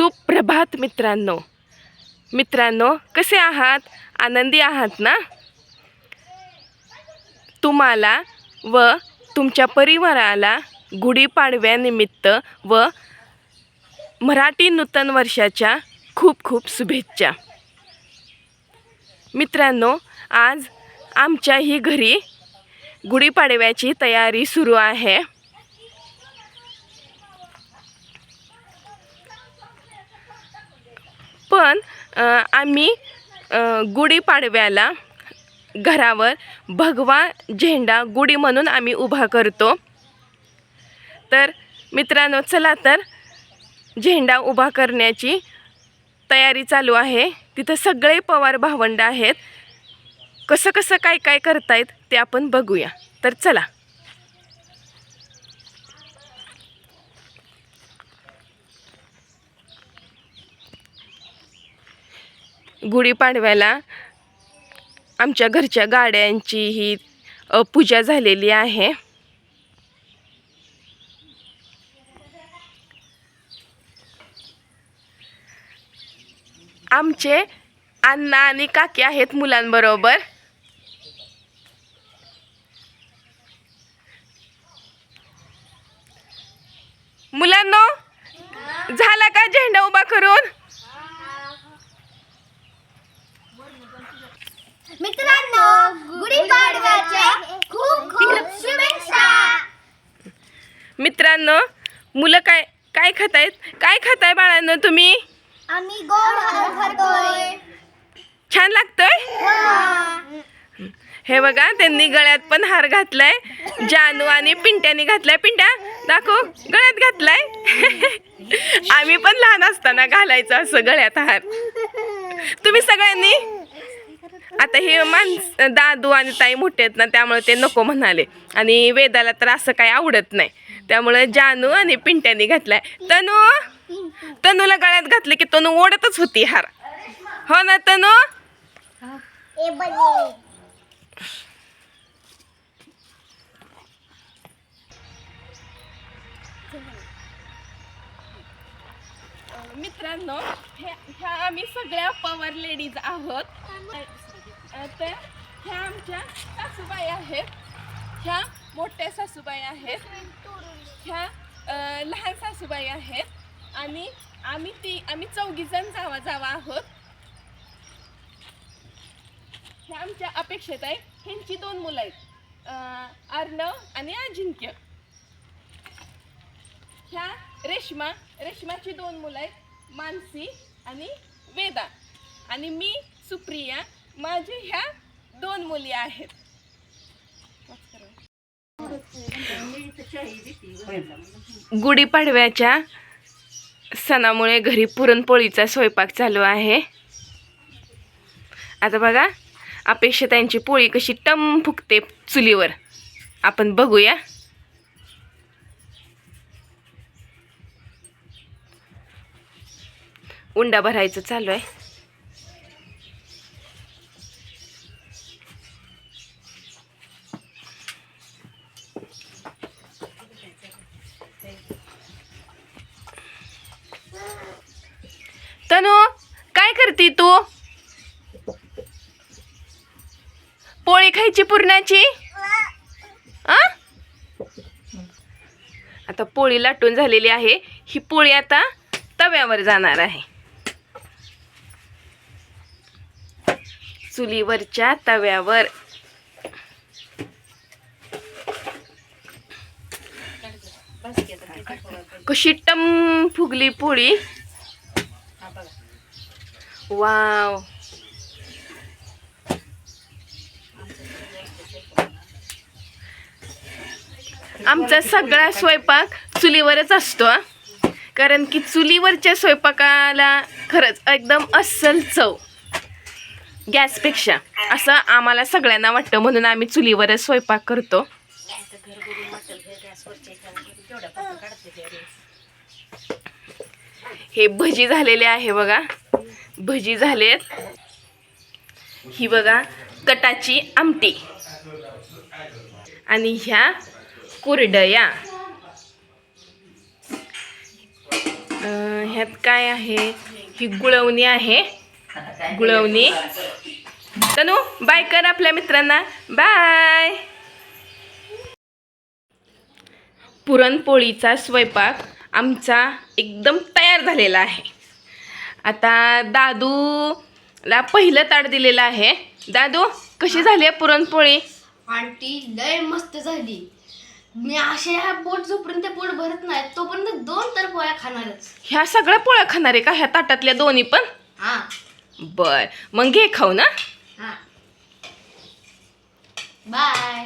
सुप्रभात मित्रांनो, कसे आहात? आनंदी आहात ना? तुम्हाला व तुमच्या परिवाराला गुढीपाडव्यानिमित्त व मराठी नूतन वर्षाच्या खूप खूप शुभेच्छा. मित्रांनो, आज आमच्याही घरी गुढीपाडव्याची तयारी सुरू आहे. पण आम्ही गुढीपाडव्याला घरावर भगवा झेंडा गुढी म्हणून आम्ही उभा करतो. तर मित्रांनो, चला तर झेंडा उभा करण्याची तयारी चालू आहे. तिथं सगळे पवार भावंड आहेत. कसं कसं काय काय करतायत ते आपण बघूया. तर चला. गुढीपाडव्याला आमच्या घरच्या गाड्यांची ही पूजा झालेली आहे. आमचे अण्णा आणि काकी आहेत मुलांबरोबर. मुलांनो, झाला का झेंडा उभा करून? मित्रांनो, गुढीपाडव्याच्या खूप खूप शुभेच्छा. मित्रांनो, मुलं काय खातायत? काय खाताय बाळांनो तुम्ही? आम्ही गोड खातोय. छान लागतोय? हे बघा, त्यांनी गळ्यात पण हार घातलाय. जानू आणि पिंट्याने घातलाय. पिंट्या दाखव, गळ्यात घातलाय. आम्ही पण लहान असताना घालायचं असं गळ्यात हार. तुम्ही सगळ्यांनी आता हे दादू आणि ताई मोठे आहेत ना, त्यामुळे ते नको म्हणाले. आणि वेदाला तर असं काही आवडत नाही, त्यामुळे जानू आणि पिंट्याने घातलाय. तनूला गळ्यात घातले की तनू ओढतच होती हार. हो ना तनू? मित्रांनो, ह्या आम्ही सगळ्या पॉवर लेडीज आहोत. तर ह्या आमच्या सासूबाई आहेत, ह्या मोठ्या सासूबाई आहेत, ह्या लहान सासूबाई आहेत आणि आम्ही 4 जण जावा आहोत. ह्या आमच्या अपेक्षित आहे. ह्यांची 2 मुलं आहेत, अर्णव आणि अजिंक्य. ह्या रेश्माची 2 मुलं आहेत, मानसी आणि वेदा. आणि मी सुप्रिया. माझे ह्या 2 मुली आहेत. गुढीपाडव्याच्या सणामुळे घरी पुरणपोळीचा स्वयंपाक चालू आहे. आता बघा, अपेक्षितांची पोळी कशी टम फुगते चुलीवर, आपण बघूया. उंडा भरायचं चालू आहे. तनू, काय करती तू? पोळी खायची पुरणाची? आता पोळी लाटून झालेली आहे. ही पोळी आता तव्यावर जाणार आहे. चुलीवरच्या तव्यावर. कशी टम फुगली पोळी. वाव. आमचा सगळा स्वयंपाक चुलीवरच असतो, कारण की चुलीवरच्या स्वयंपाकाला खरंच एकदम अस्सल चव गॅसपेक्षा, असं आम्हाला सगळ्यांना वाटतं. म्हणून आम्ही चुलीवरच स्वयंपाक करतो. हे भजी झालेले आहे बघा, भजी झालेत. ही बघा कटाची आमटी आणि ह्या कुरडया. ह्यात काय आहे? ही गुळवणी आहे. गुळवणी. तनू बाय कर आपल्या मित्रांना. बाय. पुरणपोळीचा स्वयंपाक आमचा एकदम तयार झालेला आहे. आता दादूला पहिलं ताट दिलेलं आहे. दादू कशी झाली आहे पुरणपोळी? आंटी लय मस्त झाली. मी अशा पोट जोपर्यंत पोट भरत नाही तोपर्यंत 2 तर पोळ्या खाणारच. ह्या सगळ्या पोळ्या खाणार आहे का ह्या ताटातल्या दोन्ही पण? हा बर मग घे खाऊ ना. हा बाय.